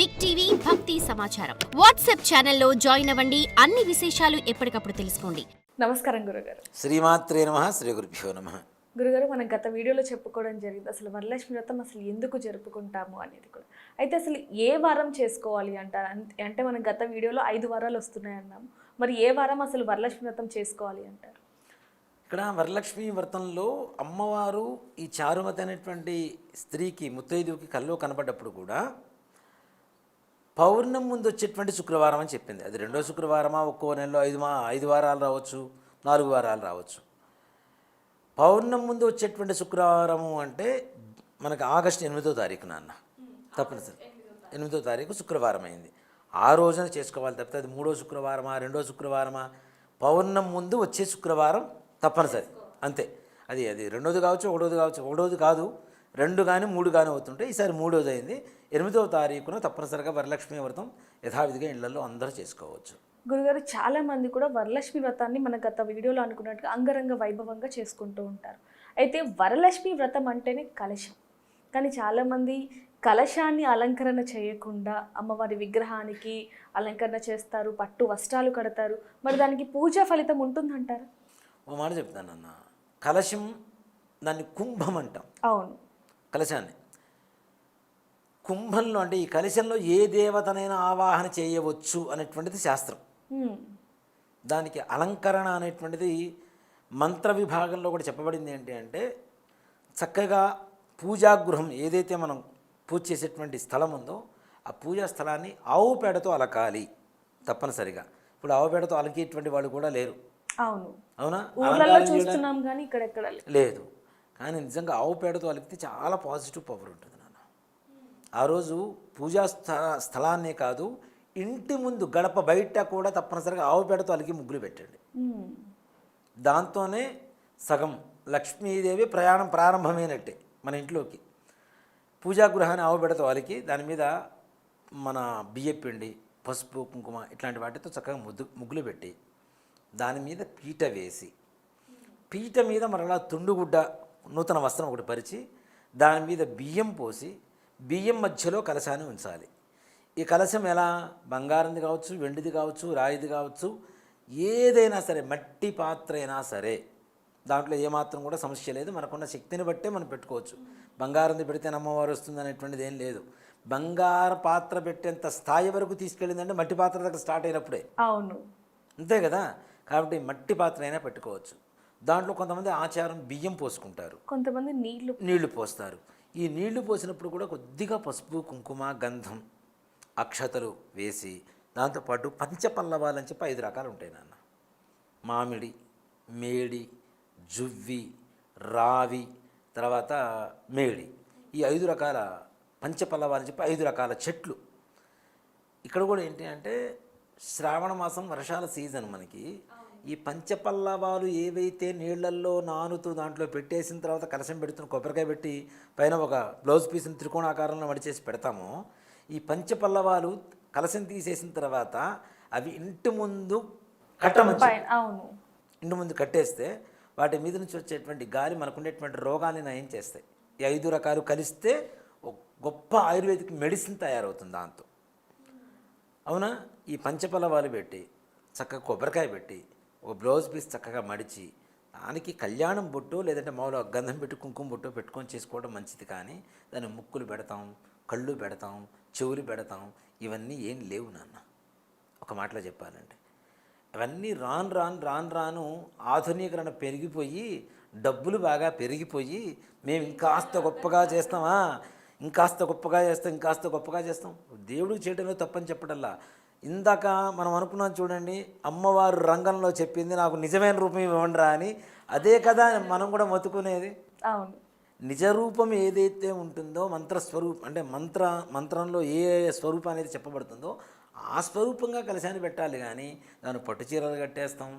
Big TV భక్తి సమాచారం WhatsApp ఛానల్లో జాయిన్ అవ్వండి. అన్ని విశేషాలు ఎప్పటికప్పుడు తెలుసుకోండి. నమస్కారం గురుగారు. శ్రీమాత్రే నమః. శ్రీ గురుభ్యో నమః. గురుగారు, మనం గత వీడియోలో చెప్పుకోవడం జరిగింది అసలు వరలక్ష్మి వ్రతం అసలు ఎందుకు జరుపుకుంటాము అనేది కూడా. అయితే అసలు ఏ వారం చేసుకోవాలి అంటారు? అంటే మనం గత వీడియోలో 5 వారాలు వస్తున్నాయి అన్నాము. మరి ఏ వారం అసలు వరలక్ష్మి వ్రతం చేసుకోవాలి అంటారు? ఇక్కడ వరలక్ష్మి వ్రతంలో అమ్మవారు ఈ చారుమతి అనేటువంటి స్త్రీకి ముత్తైదువుకి కల్లో కనపడ్డప్పుడు కూడా పౌర్ణమి ముందు వచ్చేటువంటి శుక్రవారం అని చెప్పింది. అది 2వ శుక్రవారమా, ఒక్కో నెలలో 5 వారాలు రావచ్చు, 4 వారాలు రావచ్చు. పౌర్ణమి ముందు వచ్చేటువంటి శుక్రవారము అంటే మనకి ఆగస్టు 8వ తారీఖు నాన్న తప్పనిసరి 8వ తారీఖు శుక్రవారం అయింది. ఆ రోజున చేసుకోవాలి తప్పితే అది 3వ శుక్రవారమా, 2వ శుక్రవారమా, పౌర్ణమి ముందు వచ్చే శుక్రవారం తప్పనిసరి అంతే. అది 2వది కావచ్చు, 1వది కావచ్చు. 1వది కాదు, 2 కానీ 3 కానీ అవుతుంటే ఈసారి 3వది అయింది. 8వ తారీఖున తప్పనిసరిగా వరలక్ష్మి వ్రతం యథావిధిగా ఇళ్లలో అందరూ చేసుకోవచ్చు. గురుగారు, చాలా మంది కూడా వరలక్ష్మి వ్రతాన్ని మన గత వీడియోలో అనుకున్నట్టుగా అంగరంగ వైభవంగా చేసుకుంటూ ఉంటారు. అయితే వరలక్ష్మి వ్రతం అంటేనే కలశం. కానీ చాలామంది కలశాన్ని అలంకరణ చేయకుండా అమ్మవారి విగ్రహానికి అలంకరణ చేస్తారు, పట్టు వస్త్రాలు కడతారు. మరి దానికి పూజా ఫలితం ఉంటుందంటారా? ఓ మాట చెప్తానన్న, కలశం దాన్ని కుంభం అంటాం. అవును, కలశాన్ని కుంభంలో అంటే ఈ కలశంలో ఏ దేవతనైనా ఆవాహన చేయవచ్చు అనేటువంటిది శాస్త్రం. దానికి అలంకరణ అనేటువంటిది మంత్ర విభాగంలో కూడా చెప్పబడింది. ఏంటి అంటే చక్కగా పూజాగృహం ఏదైతే మనం పూజ చేసేటువంటి స్థలం ఉందో ఆ పూజా స్థలాన్ని ఆవు పేడతో అలకాలి తప్పనిసరిగా. ఇప్పుడు ఆవు పేడతో అలకేటువంటి వాళ్ళు కూడా లేరు. అవును, అవునా? చూస్తున్నాం కానీ ఇక్కడెక్కడ లేదు. కానీ నిజంగా ఆవు పేడతో అలికితే చాలా పాజిటివ్ పవర్ ఉంటుంది నాన్న. ఆ రోజు పూజా స్థలాన్నే కాదు, ఇంటి ముందు గడప బయట కూడా తప్పనిసరిగా ఆవు పేడతో అలికి ముగ్గులు పెట్టండి. దాంతోనే సగం లక్ష్మీదేవి ప్రయాణం ప్రారంభమైనట్టే మన ఇంట్లోకి. పూజాగృహాన్ని ఆవు పేడతో అలికి దాని మీద మన బియ్యపిండి, పసుపు, కుంకుమ ఇట్లాంటి వాటితో చక్కగా ముగ్గులు పెట్టి దాని మీద పీట వేసి, పీట మీద మరలా తుండుగుడ్డ నూతన వస్త్రం ఒకటి పరిచి దాని మీద బియ్యం పోసి బియ్యం మధ్యలో కలశాన్ని ఉంచాలి. ఈ కలశం ఎలా? బంగారంది కావచ్చు, వెండిది కావచ్చు, రాయిది కావచ్చు, ఏదైనా సరే, మట్టి పాత్ర అయినా సరే, దాంట్లో ఏమాత్రం కూడా సమస్య లేదు. మనకున్న శక్తిని బట్టే మనం పెట్టుకోవచ్చు. బంగారంది పెడితే అమ్మవారు వస్తుంది అనేటువంటిది ఏం లేదు. బంగారు పాత్ర పెట్టేంత స్థాయి వరకు తీసుకెళ్ళిందంటే మట్టి పాత్ర దగ్గర స్టార్ట్ అయినప్పుడే. అవును, అంతే కదా. కాబట్టి మట్టి పాత్ర అయినా పెట్టుకోవచ్చు. దాంట్లో కొంతమంది ఆచారం బియ్యం పోసుకుంటారు, కొంతమంది నీళ్లు పోస్తారు. ఈ నీళ్లు పోసినప్పుడు కూడా కొద్దిగా పసుపు, కుంకుమ, గంధం, అక్షతలు వేసి దాంతోపాటు పంచపల్లవాలని చెప్పి 5 రకాలు ఉంటాయి నాన్న. మామిడి, మేడి, జువ్వి, రావి, తర్వాత మేడి, ఈ 5 రకాల పంచపల్లవాలని చెప్పి 5 రకాల చెట్లు. ఇక్కడ కూడా ఏంటి అంటే శ్రావణ మాసం వర్షాల సీజన్ మనకి. ఈ పంచపల్లవాలు ఏవైతే నీళ్లల్లో నానుతూ దాంట్లో పెట్టేసిన తర్వాత కలశం పెడుతున్న కొబ్బరికాయ పెట్టి పైన ఒక బ్లౌజ్ పీస్ని త్రికోణాకారంలో మడిచేసి పెడతామో, ఈ పంచపల్లవాలు కలశం తీసేసిన తర్వాత అవి ఇంటి ముందు ఇంటి ముందు కట్టేస్తే వాటి మీద నుంచి వచ్చేటువంటి గాలి మనకుండేటువంటి రోగాన్ని నయం చేస్తాయి. ఈ 5 రకాలు కలిస్తే ఒక గొప్ప ఆయుర్వేదిక్ మెడిసిన్ తయారవుతుంది దాంతో. అవునా? ఈ పంచపల్లవాలు పెట్టి చక్కగా కొబ్బరికాయ పెట్టి ఒక బ్లౌజ్ పీస్ చక్కగా మడిచి దానికి కళ్యాణం బొట్టు లేదంటే మామూలుగా గంధం పెట్టి కుంకుమ బొట్టు పెట్టుకొని చేసుకోవడం మంచిది. కానీ దాన్ని ముక్కులు పెడతాం, కళ్ళు పెడతాం, చెవులు పెడతాం, ఇవన్నీ ఏం లేవు నాన్న. ఒక మాటలో చెప్పాలంటే అవన్నీ రాను ఆధునీకరణ పెరిగిపోయి డబ్బులు బాగా పెరిగిపోయి మేము ఇంకాస్త గొప్పగా చేస్తామా, ఇంకాస్త గొప్పగా చేస్తాం. దేవుడికి చేయడంలో తప్పని చెప్పడల్లా. ఇందాక మనం అనుకున్నాం చూడండి, అమ్మవారు రంగంలో చెప్పింది నాకు నిజమైన రూపం ఇవ్వండిరా అని. అదే కదా మనం కూడా మొత్తుకునేది. అవును, నిజ రూపం ఏదైతే ఉంటుందో మంత్రస్వరూపం అంటే మంత్రంలో ఏ స్వరూపం అనేది చెప్పబడుతుందో ఆ స్వరూపంగా కలశాన్ని పెట్టాలి. కానీ దాన్ని పట్టు చీరలు కట్టేస్తాం,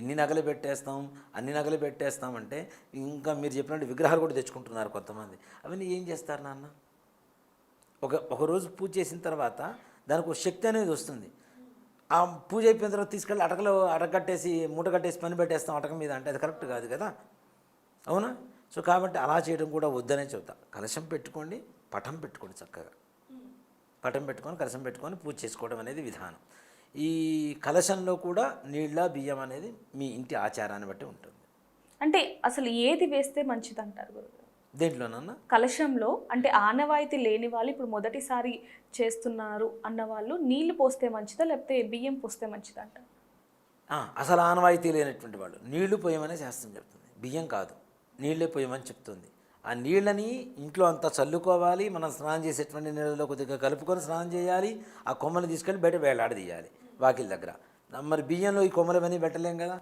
ఇన్ని నగలు పెట్టేస్తాం, అన్ని నగలు పెట్టేస్తాం అంటే ఇంకా మీరు చెప్పినట్టు విగ్రహాలు కూడా తెచ్చుకుంటున్నారు కొంతమంది. అవన్నీ ఏం చేస్తారు నాన్న? ఒకరోజు పూజ చేసిన తర్వాత దానికి ఒక శక్తి అనేది వస్తుంది. ఆ పూజ అయిపోయిన తర్వాత తీసుకెళ్ళి అటకట్టేసి మూట కట్టేసి పని పెట్టేస్తాం అటక మీద అంటే అది కరెక్ట్ కాదు కదా. అవునా? సో కాబట్టి అలా చేయడం కూడా వద్దనే చెబుతా. కలశం పెట్టుకోండి, పటం పెట్టుకోండి చక్కగా. పటం పెట్టుకొని కలశం పెట్టుకొని పూజ చేసుకోవడం అనేది విధానం. ఈ కలశంలో కూడా నీళ్ళ బియ్యం అనేది మీ ఇంటి ఆచారాన్ని బట్టి ఉంటుంది. అంటే అసలు ఏది వేస్తే మంచిది అంటారు గురుగారు? దేంట్లోనన్నా కలశంలో అంటే ఆనవాయితీ లేని వాళ్ళు ఇప్పుడు మొదటిసారి చేస్తున్నారు అన్న వాళ్ళు నీళ్లు పోస్తే మంచిదా లేకపోతే బియ్యం పోస్తే మంచిదా అంటారు? అసలు ఆనవాయితీ లేనటువంటి వాళ్ళు నీళ్లు పోయమనే శాస్త్రం చెప్తుంది, బియ్యం కాదు నీళ్ళే పోయమని చెప్తుంది. ఆ నీళ్ళని ఇంట్లో అంతా చల్లుకోవాలి, మనం స్నానం చేసేటువంటి నీళ్ళలో కొద్దిగా కలుపుకొని స్నానం చేయాలి, ఆ కొమ్మలు తీసుకెళ్ళి బయట వేలాడదీయాలి వాకిల దగ్గర. మరి బియ్యంలో ఈ కొమ్మలు అవన్నీ పెట్టలేం కదా,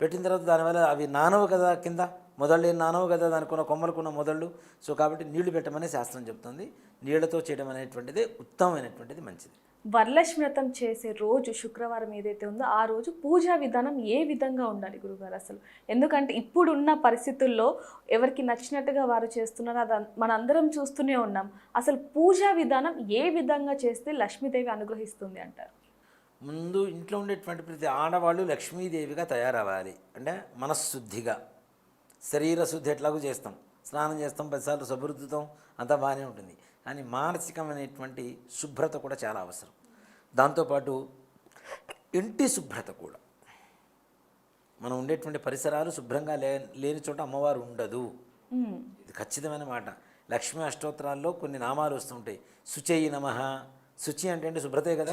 పెట్టిన తర్వాత దానివల్ల అవి నానవు కదా, కింద మొదళ్ళు నానవు కదా, దానికున్న కొమ్మలకున్న మొదళ్ళు. సో కాబట్టి నీళ్లు పెట్టమని శాస్త్రం చెప్తుంది. నీళ్లతో చేయడం అనేటువంటిది ఉత్తమమైనటువంటిది, మంచిది. వరలక్ష్మి వ్రతం చేసే రోజు శుక్రవారం ఏదైతే ఉందో ఆ రోజు పూజా విధానం ఏ విధంగా ఉండాలి గురుగారు అసలు? ఎందుకంటే ఇప్పుడున్న పరిస్థితుల్లో ఎవరికి నచ్చినట్టుగా వారు చేస్తున్నారు, అది మనందరం చూస్తూనే ఉన్నాం. అసలు పూజా విధానం ఏ విధంగా చేస్తే లక్ష్మీదేవి అనుగ్రహిస్తుంది అంటారు? ముందు ఇంట్లో ఉండేటువంటి ప్రతి ఆడవాళ్ళు లక్ష్మీదేవిగా తయారవ్వాలి. అంటే మనశ్శుద్ధిగా, శరీర శుద్ధి ఎట్లాగూ చేస్తాం, స్నానం చేస్తాం, 10 సార్లు సబురుద్దుతాం, అంతా బాగానే ఉంటుంది. కానీ మానసికమైనటువంటి శుభ్రత కూడా చాలా అవసరం. దాంతోపాటు ఇంటి శుభ్రత కూడా. మనం ఉండేటువంటి పరిసరాలు శుభ్రంగా లేని చోట అమ్మవారు ఉండదు, ఇది ఖచ్చితమైన మాట. లక్ష్మీ అష్టోత్తరాల్లో కొన్ని నామాలు వస్తుంటాయి. శుచయి నమః. శుచి అంటే శుభ్రతే కదా,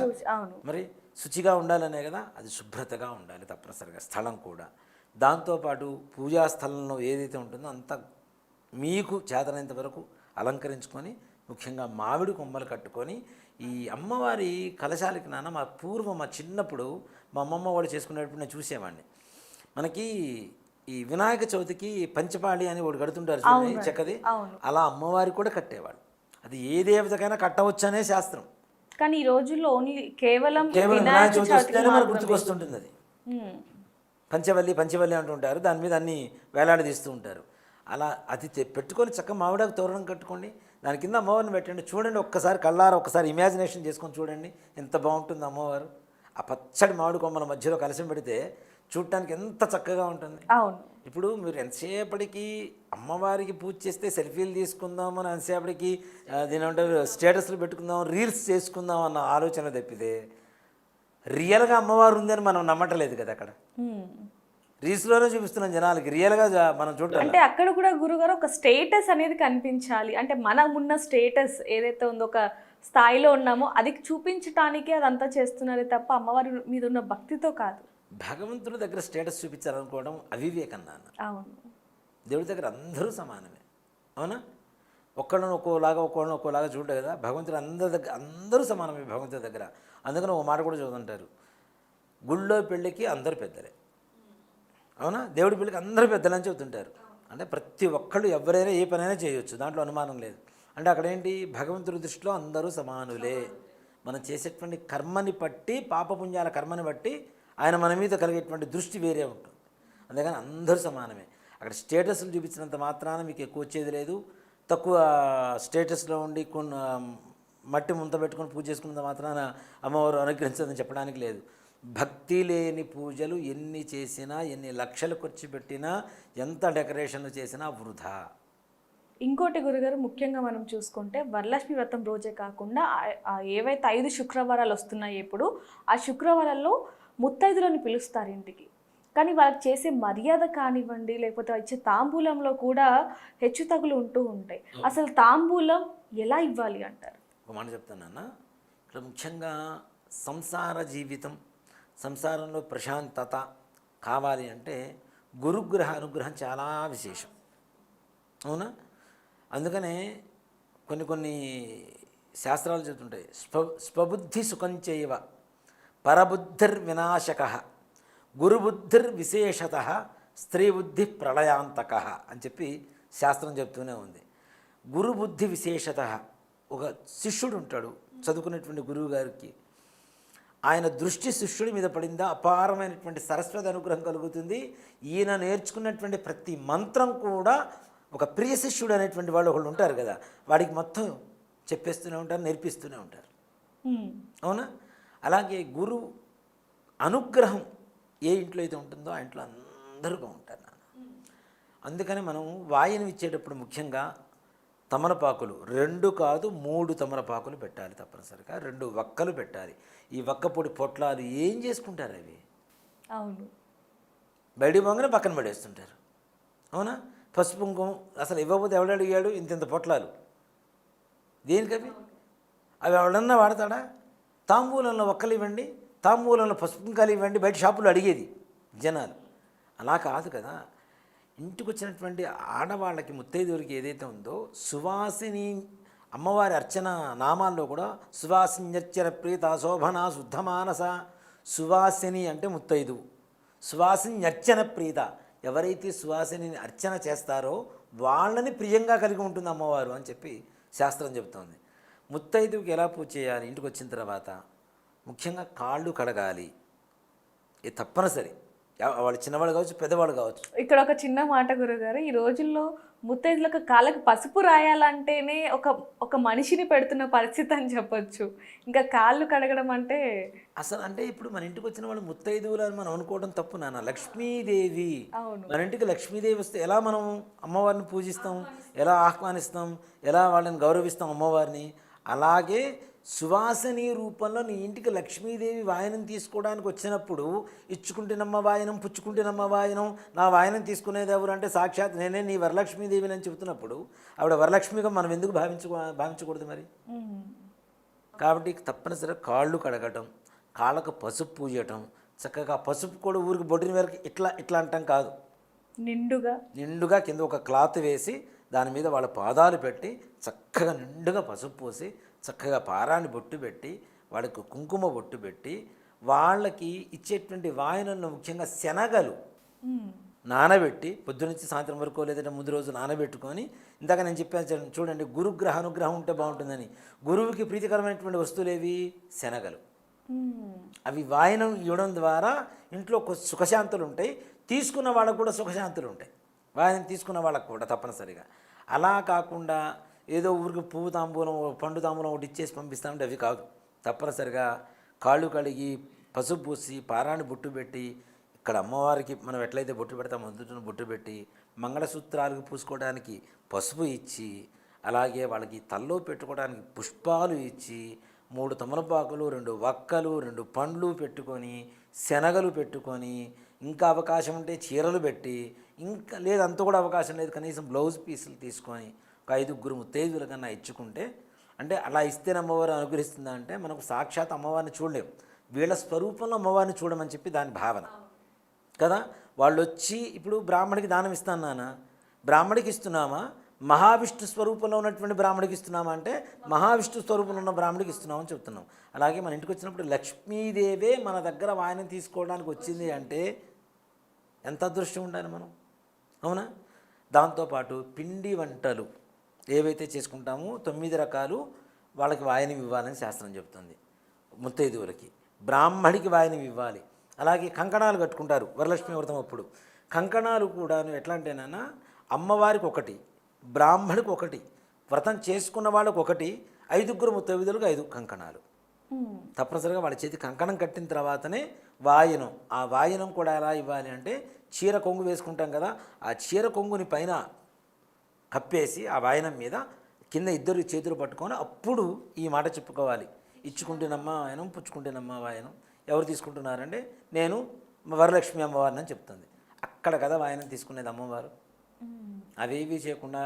మరి శుచిగా ఉండాలనే కదా, అది శుభ్రతగా ఉండాలి తప్పనిసరిగా, స్థలం కూడా. దాంతోపాటు పూజా స్థలంలో ఏదైతే ఉంటుందో అంత మీకు చేతనంత వరకు అలంకరించుకొని, ముఖ్యంగా మామిడి కొమ్మలు కట్టుకొని ఈ అమ్మవారి కలశాలకి మా పూర్వం చిన్నప్పుడు మా అమ్మమ్మ వాళ్ళు చేసుకునేటప్పుడు నేను చూసేవాడిని. మనకి ఈ వినాయక చవితికి పంచపాళి అని ఒకటి కడుతుంటారు చెక్కది, అలా అమ్మవారి కూడా కట్టేవాళ్ళు. అది ఏ దేవతకైనా కట్టవచ్చు అనే శాస్త్రం. కానీ ఈ రోజుల్లో ఓన్లీ కేవలం వినాయక చవితి వస్తేనే మనకు గుర్తుకొస్తుంటుంది. అది పంచవల్లి అంటుంటారు, దాని మీద అన్ని వేలాడదీస్తూ ఉంటారు. అలా అది పెట్టుకొని చక్కగా మామిడాకు తోరణం కట్టుకోండి, దాని కింద అమ్మవారిని పెట్టండి, చూడండి ఒక్కసారి కళ్ళారా, ఒక్కసారి ఇమాజినేషన్ చేసుకొని చూడండి ఎంత బాగుంటుంది అమ్మవారు. ఆ పచ్చడి మామిడి కొమ్మల మధ్యలో కలశం పెడితే చూడటానికి ఎంత చక్కగా ఉంటుంది. అవును. ఇప్పుడు మీరు ఎంతసేపటికి అమ్మవారికి పూజ చేస్తే సెల్ఫీలు తీసుకుందాం అని, ఎంతసేపటికి దీని ఏమంటారు స్టేటస్లు పెట్టుకుందాం, రీల్స్ చేసుకుందాం అన్న ఆలోచన తప్పితే రియల్గా అమ్మవారు ఉందని మనం నమ్మటలేదు కదా. అక్కడ రీల్స్లోనే చూపిస్తున్నాం జనాలకి, రియల్గా మనం చూడాలి. అంటే అక్కడ కూడా గురుగారు ఒక స్టేటస్ అనేది కనిపించాలి. అంటే మనం ఉన్న స్టేటస్ ఏదైతే ఉందో, ఒక స్థాయిలో ఉన్నామో అది చూపించటానికే అదంతా చేస్తున్నారు తప్ప అమ్మవారి మీద ఉన్న భక్తితో కాదు. భగవంతుడి దగ్గర స్టేటస్ చూపించాలనుకోవడం అవివేకం నాన్న. అవును. దేవుడి దగ్గర అందరూ సమానమే, అవునా? ఒక్కళ్ళని ఒక్కోలాగా చూడదు కదా. భగవంతుడు అందరూ సమానమే భగవంతుడి దగ్గర. అందుకని ఒక మాట కూడా చదువుతుంటారు, గుళ్ళో పెళ్ళికి అందరూ పెద్దలే, అవునా? దేవుడి పెళ్ళికి అందరూ పెద్దలని చెబుతుంటారు. అంటే ప్రతి ఒక్కళ్ళు ఎవరైనా ఏ పనైనా చేయొచ్చు, దాంట్లో అనుమానం లేదు. అంటే అక్కడేంటి, భగవంతుడి దృష్టిలో అందరూ సమానులే. మనం చేసేటువంటి కర్మని బట్టి, పాపపుణ్యాల కర్మని బట్టి ఆయన మన మీద కలిగేటువంటి దృష్టి వేరే ఉంటుంది. అందుకని అందరూ సమానమే. అక్కడ స్టేటస్లు చూపించినంత మాత్రాన మీకు ఎక్కువ వచ్చేది లేదు, తక్కువ స్టేటస్లో ఉండి మట్టి ముంత పెట్టుకొని పూజ చేసుకున్నంత మాత్రాన అమ్మవారు అనుగ్రహించదని చెప్పడానికి లేదు. భక్తి లేని పూజలు ఎన్ని చేసినా, ఎన్ని లక్షలు ఖర్చు పెట్టినా, ఎంత డెకరేషన్లు చేసినా వృధా. ఇంకోటి గురుగారు, ముఖ్యంగా మనం చూసుకుంటే వరలక్ష్మి వ్రతం రోజే కాకుండా ఏవైతే 5 శుక్రవారాలు వస్తున్నాయి ఇప్పుడు, ఆ శుక్రవారాల్లో ముత్తైదులను పిలుస్తారు ఇంటికి. కానీ వాళ్ళకి చేసే మర్యాద కానివ్వండి, లేకపోతే ఇచ్చే తాంబూలంలో కూడా హెచ్చుతగులు ఉంటూ ఉంటాయి. అసలు తాంబూలం ఎలా ఇవ్వాలి అంటారు? ఒక మాట చెప్తానన్న, ఇక్కడ ముఖ్యంగా సంసార జీవితం, సంసారంలో ప్రశాంతత కావాలి అంటే గురుగ్రహ అనుగ్రహం చాలా విశేషం, అవునా? అందుకనే కొన్ని శాస్త్రాలు చెప్తుంటాయి, స్వబుద్ధి సుఖంచైవ పరబుద్ధిర్వినాశక గురుబుద్ధిర్విశేషత స్త్రీబుద్ధి ప్రళయాంతక అని చెప్పి శాస్త్రం చెప్తూనే ఉంది. గురుబుద్ధి విశేషత, ఒక శిష్యుడు ఉంటాడు చదువుకునేటువంటి గురువు గారికి, ఆయన దృష్టి శిష్యుడి మీద పడిందా అపారమైనటువంటి సరస్వతి అనుగ్రహం కలుగుతుంది. ఈయన నేర్చుకున్నటువంటి ప్రతి మంత్రం కూడా ఒక ప్రియ శిష్యుడు అనేటువంటి వాళ్ళు ఒకళ్ళు ఉంటారు కదా, వాడికి మొత్తం చెప్పేస్తూనే ఉంటారు, నేర్పిస్తూనే ఉంటారు, అవునా? అలాగే గురు అనుగ్రహం ఏ ఇంట్లో అయితే ఉంటుందో ఆ ఇంట్లో అందరూ బాగుంటారు నాన్న. అందుకని మనం వాయుని ఇచ్చేటప్పుడు ముఖ్యంగా తమలపాకులు 2 కాదు 3 తమలపాకులు పెట్టాలి తప్పనిసరిగా, 2 వక్కలు పెట్టాలి. ఈ వక్క పొడి పొట్లాలు ఏం చేసుకుంటారు అవి? అవును, బయటికి పోగానే పక్కన పడేస్తుంటారు. అవునా? పసుపు కుంకుమ అసలు ఇవ్వకపోతే ఎవడు అడిగాడు? ఇంత పొట్లాలు దేనికవి? అవి ఎవడన్నా వాడతాడా? తాంబూలంలో ఒక్కలు ఇవ్వండి, తాంబూలంలో పసుపు కుంకాలు ఇవ్వండి, బయట షాపులో అడిగేది జనాలు. అలా కాదు కదా. ఇంటికి వచ్చినటువంటి ఆడవాళ్ళకి ముత్తైదువులకి ఏదైతే ఉందో సువాసిని అమ్మవారి అర్చన నామాల్లో కూడా సువాసిన్యర్చన ప్రీత శోభన శుద్ధమానస. సువాసిని అంటే ముత్తైదువు, సువాసిన్యర్చన ప్రీత ఎవరైతే సువాసిని అర్చన చేస్తారో వాళ్ళని ప్రియంగా కలిగి ఉంటుంది అమ్మవారు అని చెప్పి శాస్త్రం చెబుతోంది. ముత్తైదువుకి ఎలా పూజ చేయాలి? ఇంటికి వచ్చిన తర్వాత ముఖ్యంగా కాళ్ళు కడగాలి, ఇది తప్పనిసరి. వాళ్ళు చిన్నవాళ్ళు కావచ్చు, పెద్దవాళ్ళు కావచ్చు. ఇక్కడ ఒక చిన్న మాట గురుగారు, ఈ రోజుల్లో ముత్తైదులకు కాళ్ళకి పసుపు రాయాలంటేనే ఒక మనిషిని పెడుతున్న పరిస్థితి అని చెప్పొచ్చు. ఇంకా కాళ్ళు కడగడం అంటే అసలు అంటే ఇప్పుడు మన ఇంటికి వచ్చిన వాళ్ళు ముత్తైదువులు అని మనం అనుకోవడం తప్పు నాన్న. లక్ష్మీదేవి, అవును, మన ఇంటికి లక్ష్మీదేవి వస్తే ఎలా మనం అమ్మవారిని పూజిస్తాం, ఎలా ఆహ్వానిస్తాం, ఎలా వాళ్ళని గౌరవిస్తాం అమ్మవారిని. అలాగే సువాసిని రూపంలో నీ ఇంటికి లక్ష్మీదేవి వాయనం తీసుకోవడానికి వచ్చినప్పుడు ఇచ్చుకుంటేనమ్మ వాయనం పుచ్చుకుంటేనమ్మ వాయనం, నా వాయనం తీసుకునేది ఎవరు అంటే సాక్షాత్ నేనే నీ వరలక్ష్మీదేవిని అని చెబుతున్నప్పుడు ఆవిడ వరలక్ష్మిగా మనం ఎందుకు భావించకూడదు మరి? కాబట్టి తప్పనిసరిగా కాళ్ళు కడగటం, కాళ్ళకు పసుపు పూయటం, చక్కగా పసుపు కూడా ఊరికి బొడ్డిన వరకు ఇట్లా అంటాం కాదు, నిండుగా కింద ఒక క్లాత్ వేసి దాని మీద వాళ్ళ పాదాలు పెట్టి చక్కగా నిండుగా పసుపు పూసి చక్కగా పారాన్ని బొట్టు పెట్టి వాళ్ళకి కుంకుమ బొట్టు పెట్టి వాళ్ళకి ఇచ్చేటువంటి వాయనంలో ముఖ్యంగా శనగలు నానబెట్టి పొద్దునుంచి సాయంత్రం వరకు లేదంటే ముందు రోజు నానబెట్టుకొని, ఇందాక నేను చెప్పాను చూడండి, గురుగ్రహ అనుగ్రహం ఉంటే బాగుంటుందని. గురువుకి ప్రీతికరమైనటువంటి వస్తువులు ఏవి? శనగలు. అవి వాయనం ఇవ్వడం ద్వారా ఇంట్లో సుఖశాంతులు ఉంటాయి, తీసుకున్న వాళ్ళకు కూడా సుఖశాంతులు ఉంటాయి, వాయనం తీసుకున్న వాళ్ళకు కూడా తప్పనిసరిగా. అలా కాకుండా ఏదో ఊరికి పువ్వు తాంబూలం పండు తాంబూలం ఒకటి ఇచ్చేసి పంపిస్తామంటే అవి కాదు. తప్పనిసరిగా కాళ్ళు కడిగి పసుపు పూసి పారాన్ని బొట్టు పెట్టి, ఇక్కడ అమ్మవారికి మనం ఎట్లయితే బొట్టు పెడతామో అందుతున్న బొట్టు పెట్టి, మంగళసూత్రాలకు పూసుకోవడానికి పసుపు ఇచ్చి, అలాగే వాళ్ళకి తల్లో పెట్టుకోవడానికి పుష్పాలు ఇచ్చి, 3 తమలపాకులు 2 వక్కలు 2 పండ్లు పెట్టుకొని, శనగలు పెట్టుకొని, ఇంకా అవకాశం ఉంటే చీరలు పెట్టి, ఇంకా లేదు అంత కూడా అవకాశం లేదు కనీసం బ్లౌజ్ పీసులు తీసుకొని ఒక 5 ముత్తైదువుల కన్నా ఇచ్చుకుంటే, అంటే అలా ఇస్తేనే అమ్మవారు అనుగ్రహిస్తుందా అంటే మనకు సాక్షాత్ అమ్మవారిని చూడలేము, వీళ్ళ స్వరూపంలో అమ్మవారిని చూడమని చెప్పి దాని భావన కదా. వాళ్ళు వచ్చి ఇప్పుడు బ్రాహ్మడికి దానం ఇస్తాను నాన్న, బ్రాహ్మడికి ఇస్తున్నామా మహావిష్ణు స్వరూపంలో ఉన్నటువంటి బ్రాహ్మడికి ఇస్తున్నామా అంటే మహావిష్ణు స్వరూపంలో ఉన్న బ్రాహ్మడికి ఇస్తున్నామని చెప్తున్నాం. అలాగే మన ఇంటికి వచ్చినప్పుడు లక్ష్మీదేవే మన దగ్గర వాయనం తీసుకోవడానికి వచ్చింది అంటే ఎంత అదృష్టం ఉండాలి మనం, అవునా? దాంతోపాటు పిండి వంటలు ఏవైతే చేసుకుంటామో 9 రకాలు వాళ్ళకి వాయనం ఇవ్వాలని శాస్త్రం చెబుతుంది. ముత్తైదువులకి బ్రాహ్మడికి వాయనం ఇవ్వాలి. అలాగే కంకణాలు కట్టుకుంటారు వరలక్ష్మి వ్రతం అప్పుడు. కంకణాలు కూడా ఎట్లా అంటేనన్నా అమ్మవారికి ఒకటి, బ్రాహ్మడికి ఒకటి, వ్రతం చేసుకున్న వాళ్ళకి ఒకటి, 5 ముత్తైదువులకు 5 కంకణాలు. తప్పనిసరిగా వాళ్ళ చేతి కంకణం కట్టిన తర్వాతనే వాయనం. ఆ వాయనం కూడా ఎలా ఇవ్వాలి అంటే చీర కొంగు వేసుకుంటాం కదా, ఆ చీర కొంగుని పైన కప్పేసి ఆ వాయనం మీద కింద 2 చేతులు పట్టుకొని అప్పుడు ఈ మాట చెప్పుకోవాలి, ఇచ్చుకుంటేనమ్మ వాయనం పుచ్చుకుంటేనమ్మ వాయనం. ఎవరు తీసుకుంటున్నారంటే నేను వరలక్ష్మి అమ్మవారిని అని చెప్తుంది. అక్కడ కదా వాయనం తీసుకునేది అమ్మవారు. అవేవి చేయకుండా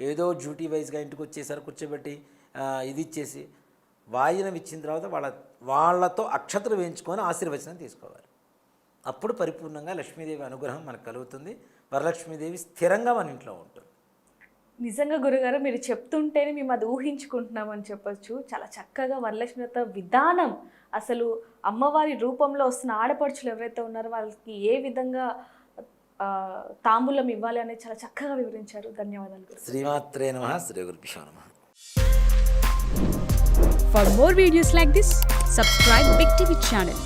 ఏదో డ్యూటీ వైజ్గా ఇంటికి వచ్చేసరికి కూర్చోబెట్టి ఇది ఇచ్చేసి వాయనం ఇచ్చిన తర్వాత వాళ్ళతో అక్షతలు వేయించుకొని ఆశీర్వచనం తీసుకోవాలి. అప్పుడు పరిపూర్ణంగా లక్ష్మీదేవి అనుగ్రహం మనకు కలుగుతుంది, వరలక్ష్మీదేవి స్థిరంగా మన ఇంట్లో ఉంటుంది. నిజంగా గురుగారు మీరు చెప్తుంటేనే మేము అది ఊహించుకుంటున్నామని చెప్పొచ్చు. చాలా చక్కగా వరలక్ష్మి వ్రత విధానం, అసలు అమ్మవారి రూపంలో వస్తున్న ఆడపడుచులు ఎవరైతే ఉన్నారో వాళ్ళకి ఏ విధంగా తాంబూలం ఇవ్వాలి అనేది చాలా చక్కగా వివరించారు. ధన్యవాదాలు. శ్రీమాత్రే నమః. శ్రీ గురుభ్యో నమః. For more videos like this, subscribe Big TV channel.